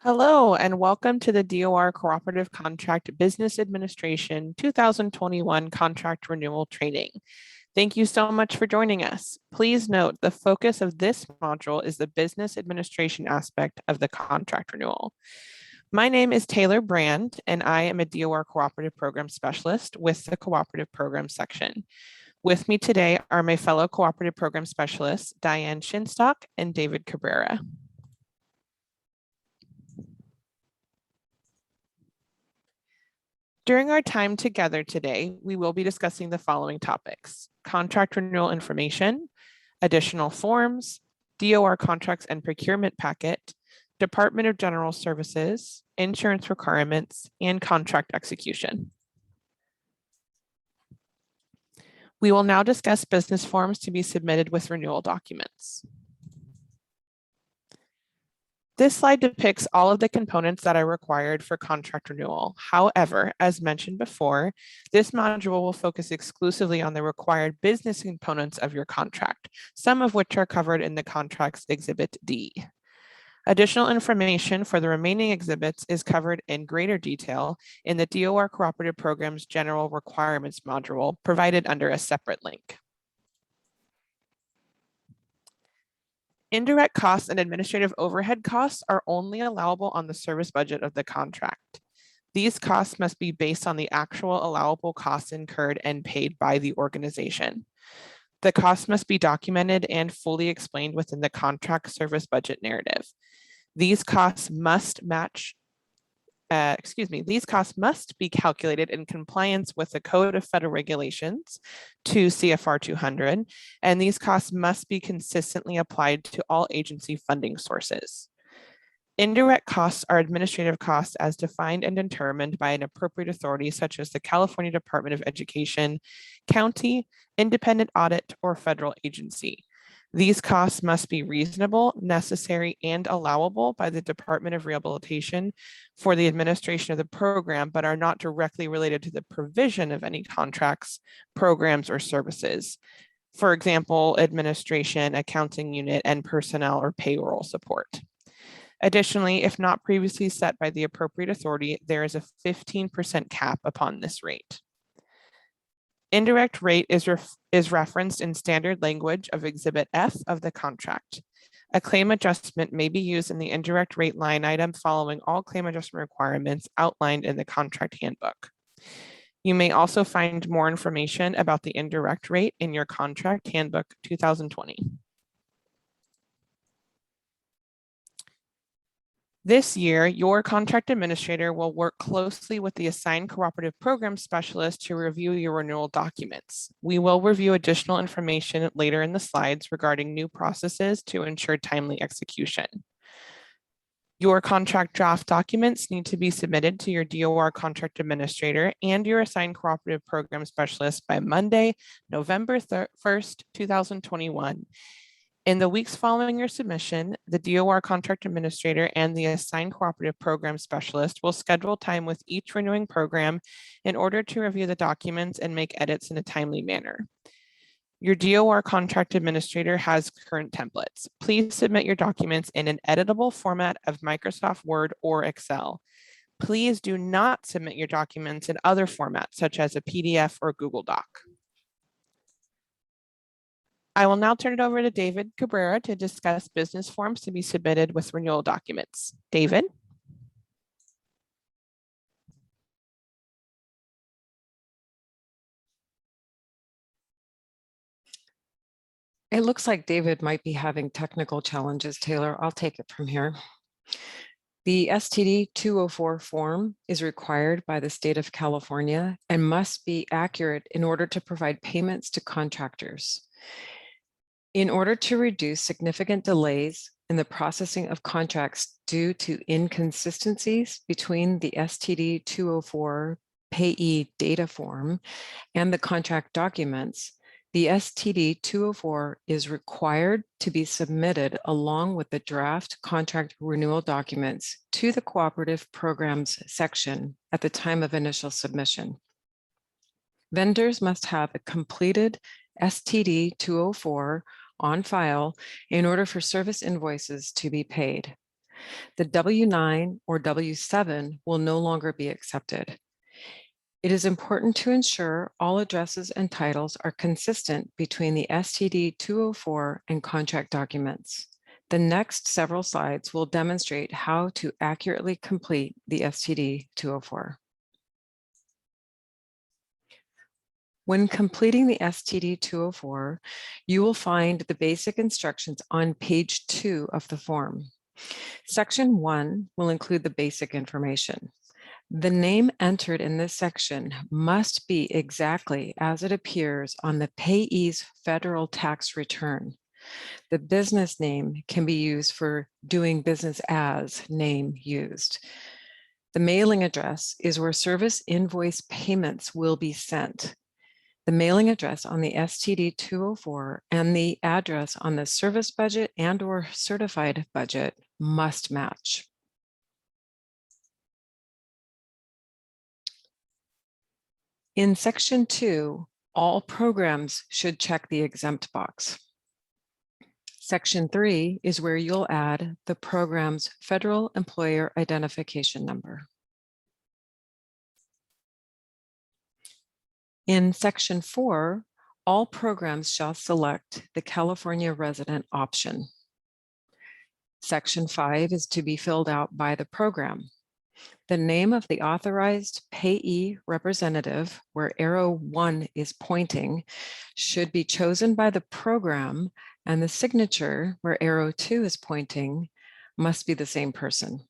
Hello, and welcome to the DOR Cooperative Contract Business Administration 2021 Contract Renewal Training. Thank you so much for joining us. Please note the focus of this module is the business administration aspect of the contract renewal. My name is Taylor Brand, and I am a DOR Cooperative Program Specialist with the Cooperative Program section. With me today are my fellow Cooperative Program Specialists, Diane Shinstock and David Cabrera. During our time together today, we will be discussing the following topics: contract renewal information, additional forms, DOR contracts and procurement packet, Department of General Services, insurance requirements, and contract execution. We will now discuss business forms to be submitted with renewal documents. This slide depicts all of the components that are required for contract renewal. However, as mentioned before, this module will focus exclusively on the required business components of your contract, some of which are covered in the contract's Exhibit D. Additional information for the remaining exhibits is covered in greater detail in the DOR Cooperative Program's General Requirements module provided under a separate link. Indirect costs and administrative overhead costs are only allowable on the service budget of the contract. These costs must be based on the actual allowable costs incurred and paid by the organization. The costs must be documented and fully explained within the contract service budget narrative. These costs must be calculated in compliance with the Code of Federal Regulations 2 CFR 200, and these costs must be consistently applied to all agency funding sources. Indirect costs are administrative costs as defined and determined by an appropriate authority such as the California Department of Education, county, independent audit, or federal agency. These costs must be reasonable, necessary, and allowable by the Department of Rehabilitation for the administration of the program, but are not directly related to the provision of any contracts, programs, or services. For example, administration, accounting unit, and personnel or payroll support. Additionally, if not previously set by the appropriate authority, there is a 15% cap upon this rate. Indirect rate is referenced in standard language of Exhibit F of the contract. A claim adjustment may be used in the indirect rate line item following all claim adjustment requirements outlined in the contract handbook. You may also find more information about the indirect rate in your contract handbook 2020. This year, your contract administrator will work closely with the assigned cooperative program specialist to review your renewal documents. We will review additional information later in the slides regarding new processes to ensure timely execution. Your contract draft documents need to be submitted to your DOR contract administrator and your assigned cooperative program specialist by Monday, November 1st, 2021. In the weeks following your submission, the DOR contract administrator and the assigned cooperative program specialist will schedule time with each renewing program in order to review the documents and make edits in a timely manner. Your DOR contract administrator has current templates. Please submit your documents in an editable format of Microsoft Word or Excel. Please do not submit your documents in other formats such as a PDF or Google Doc. I will now turn it over to David Cabrera to discuss business forms to be submitted with renewal documents. David? It looks like David might be having technical challenges, Taylor. I'll take it from here. The STD 204 form is required by the state of California and must be accurate in order to provide payments to contractors. In order to reduce significant delays in the processing of contracts due to inconsistencies between the STD 204 payee data form and the contract documents, the STD 204 is required to be submitted along with the draft contract renewal documents to the cooperative programs section at the time of initial submission. Vendors must have a completed STD 204 on file in order for service invoices to be paid. The W-9 or W-7 will no longer be accepted. It is important to ensure all addresses and titles are consistent between the STD 204 and contract documents. The next several slides will demonstrate how to accurately complete the STD 204. When completing the STD 204, you will find the basic instructions on page 2 of the form. Section 1 will include the basic information. The name entered in this section must be exactly as it appears on the payee's federal tax return. The business name can be used for doing business as name used. The mailing address is where service invoice payments will be sent. The mailing address on the STD 204 and the address on the service budget and/or certified budget must match. In section 2, all programs should check the exempt box. Section 3 is where you'll add the program's federal employer identification number. In section 4, all programs shall select the California resident option. Section 5 is to be filled out by the program. The name of the authorized payee representative, where arrow 1 is pointing, should be chosen by the program, and the signature, where arrow 2 is pointing, must be the same person.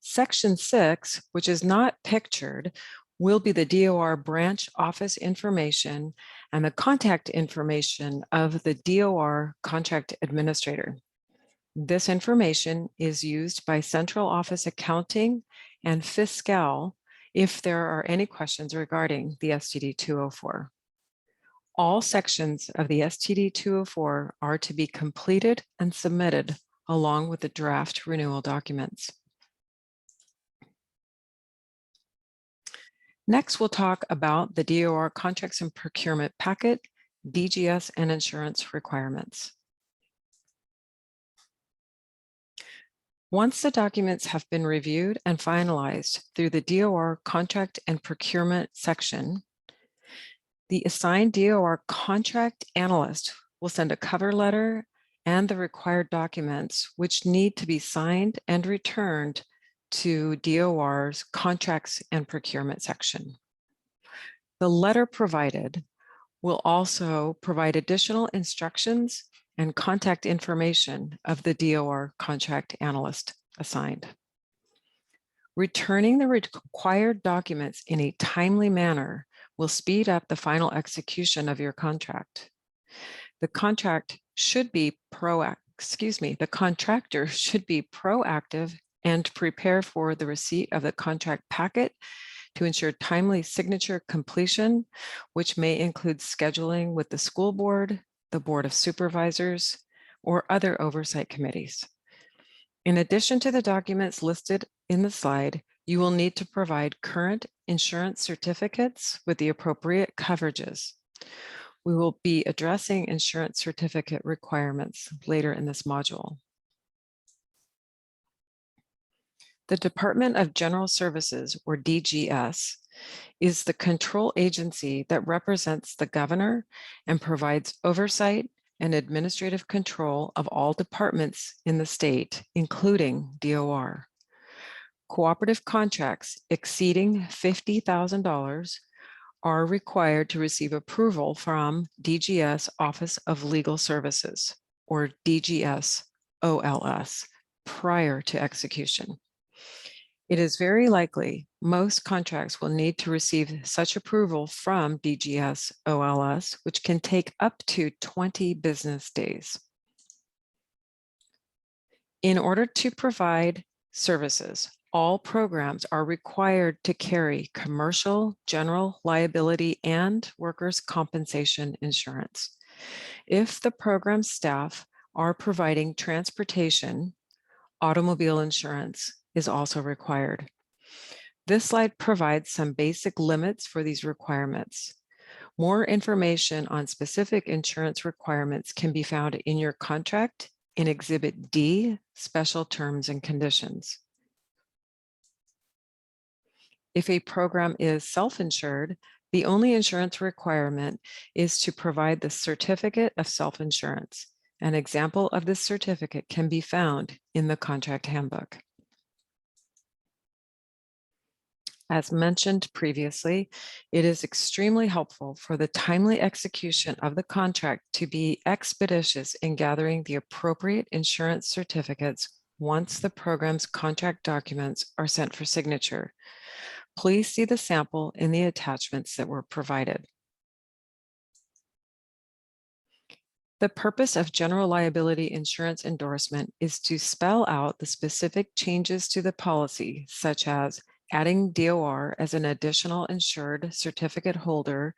Section 6, which is not pictured, will be the DOR branch office information and the contact information of the DOR contract administrator. This information is used by central office accounting and fiscal if there are any questions regarding the STD 204. All sections of the STD 204 are to be completed and submitted along with the draft renewal documents. Next, we'll talk about the DOR Contracts and Procurement Packet, DGS, and insurance requirements. Once the documents have been reviewed and finalized through the DOR Contract and Procurement section, the assigned DOR contract analyst will send a cover letter and the required documents, which need to be signed and returned to DOR's Contracts and Procurement section. The letter provided will also provide additional instructions and contact information of the DOR contract analyst assigned. Returning the required documents in a timely manner will speed up the final execution of your contract. The contractor should be proactive and prepare for the receipt of the contract packet to ensure timely signature completion, which may include scheduling with the school board, the Board of Supervisors, or other oversight committees. In addition to the documents listed in the slide, you will need to provide current insurance certificates with the appropriate coverages. We will be addressing insurance certificate requirements later in this module. The Department of General Services, or DGS, is the control agency that represents the governor and provides oversight and administrative control of all departments in the state, including DOR. Cooperative contracts exceeding $50,000 are required to receive approval from DGS Office of Legal Services, or DGS OLS, prior to execution. It is very likely most contracts will need to receive such approval from DGS OLS, which can take up to 20 business days. In order to provide services, all programs are required to carry commercial, general liability, and workers' compensation insurance. If the program staff are providing transportation, automobile insurance is also required. This slide provides some basic limits for these requirements. More information on specific insurance requirements can be found in your contract in Exhibit D, Special Terms and Conditions. If a program is self-insured, the only insurance requirement is to provide the certificate of self-insurance. An example of this certificate can be found in the contract handbook. As mentioned previously, it is extremely helpful for the timely execution of the contract to be expeditious in gathering the appropriate insurance certificates once the program's contract documents are sent for signature. Please see the sample in the attachments that were provided. The purpose of general liability insurance endorsement is to spell out the specific changes to the policy, such as adding DOR as an additional insured certificate holder,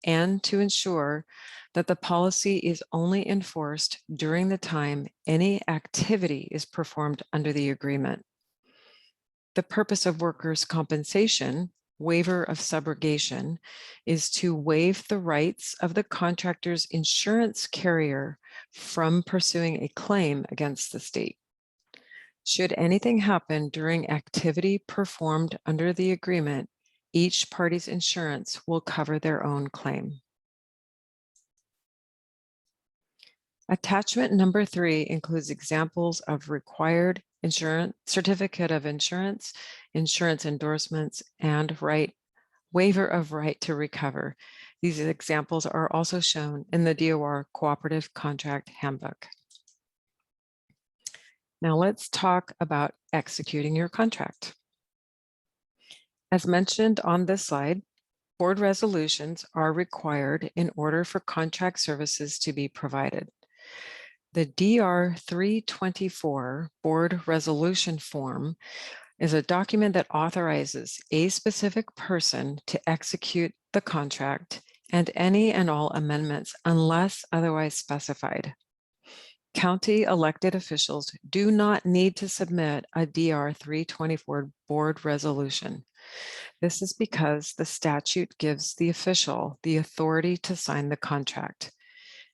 and to ensure that the policy is only enforced during the time any activity is performed under the agreement. The purpose of workers' compensation, waiver of subrogation, is to waive the rights of the contractor's insurance carrier from pursuing a claim against the state. Should anything happen during activity performed under the agreement, each party's insurance will cover their own claim. Attachment number 3 includes examples of required insurance, certificate of insurance, insurance endorsements, and waiver of right to recover. These examples are also shown in the DOR Cooperative Contract Handbook. Now let's talk about executing your contract. As mentioned on this slide, board resolutions are required in order for contract services to be provided. The DR 324 Board Resolution Form is a document that authorizes a specific person to execute the contract and any and all amendments unless otherwise specified. County elected officials do not need to submit a DR 324 board resolution. This is because the statute gives the official the authority to sign the contract.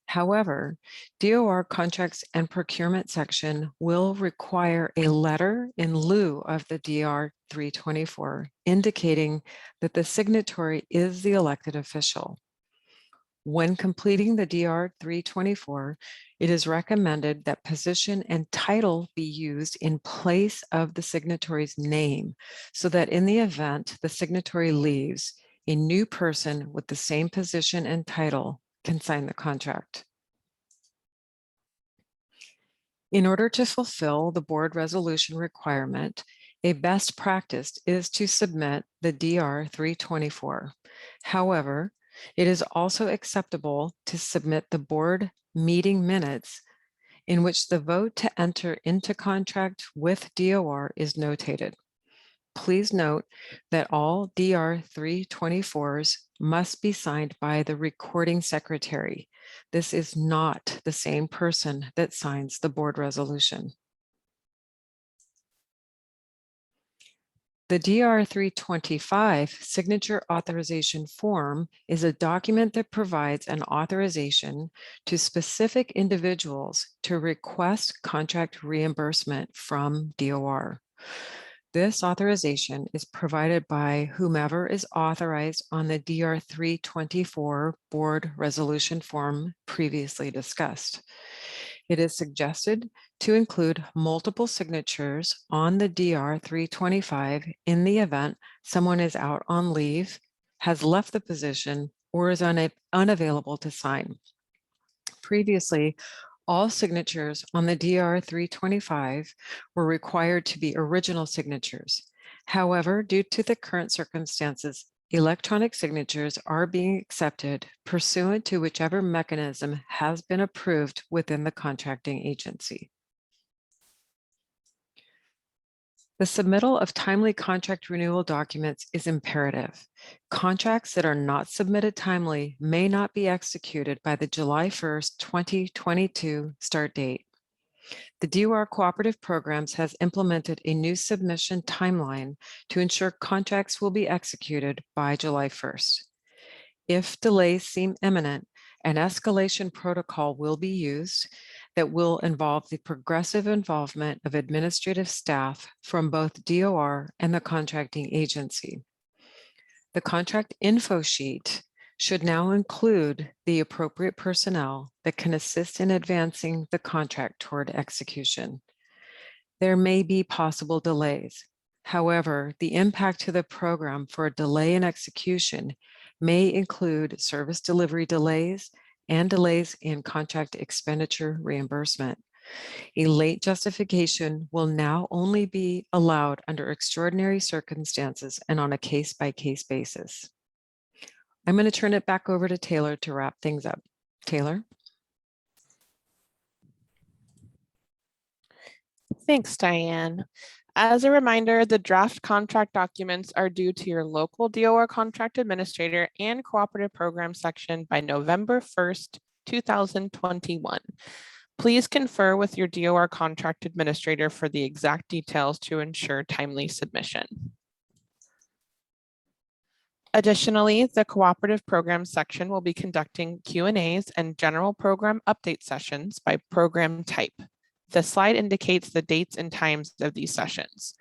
However, DOR Contracts and Procurement section will require a letter in lieu of the DR 324, indicating that the signatory is the elected official. When completing the DR 324, it is recommended that position and title be used in place of the signatory's name, so that in the event the signatory leaves, a new person with the same position and title can sign the contract. In order to fulfill the board resolution requirement, a best practice is to submit the DR 324. However, it is also acceptable to submit the board meeting minutes in which the vote to enter into contract with DOR is notated. Please note that all DR 324s must be signed by the recording secretary. This is not the same person that signs the board resolution. The DR 325 signature authorization form is a document that provides an authorization to specific individuals to request contract reimbursement from DOR. This authorization is provided by whomever is authorized on the DR 324 board resolution form previously discussed. It is suggested to include multiple signatures on the DR 325 in the event someone is out on leave, has left the position, or is unavailable to sign. Previously, all signatures on the DR 325 were required to be original signatures. However, due to the current circumstances, electronic signatures are being accepted pursuant to whichever mechanism has been approved within the contracting agency. The submittal of timely contract renewal documents is imperative. Contracts that are not submitted timely may not be executed by the July 1st, 2022 start date. The DOR Cooperative Programs has implemented a new submission timeline to ensure contracts will be executed by July 1st. If delays seem imminent, an escalation protocol will be used that will involve the progressive involvement of administrative staff from both DOR and the contracting agency. The contract info sheet should now include the appropriate personnel that can assist in advancing the contract toward execution. There may be possible delays. However, the impact to the program for a delay in execution may include service delivery delays and delays in contract expenditure reimbursement. A late justification will now only be allowed under extraordinary circumstances and on a case-by-case basis. I'm going to turn it back over to Taylor to wrap things up. Taylor? Thanks, Diane. As a reminder, the draft contract documents are due to your local DOR contract administrator and cooperative program section by November 1st, 2021. Please confer with your DOR contract administrator for the exact details to ensure timely submission. Additionally, the cooperative program section will be conducting Q&As and general program update sessions by program type. The slide indicates the dates and times of these sessions.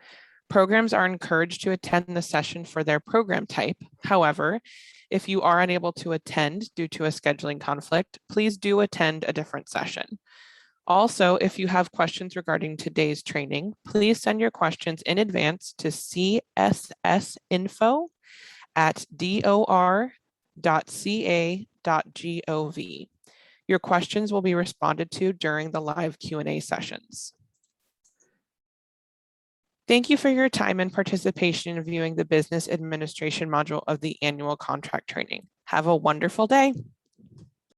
Programs are encouraged to attend the session for their program type. However, if you are unable to attend due to a scheduling conflict, please do attend a different session. Also, if you have questions regarding today's training, please send your questions in advance to cssinfo@dor.ca.gov. Your questions will be responded to during the live Q&A sessions. Thank you for your time and participation in viewing the business administration module of the annual contract training. Have a wonderful day.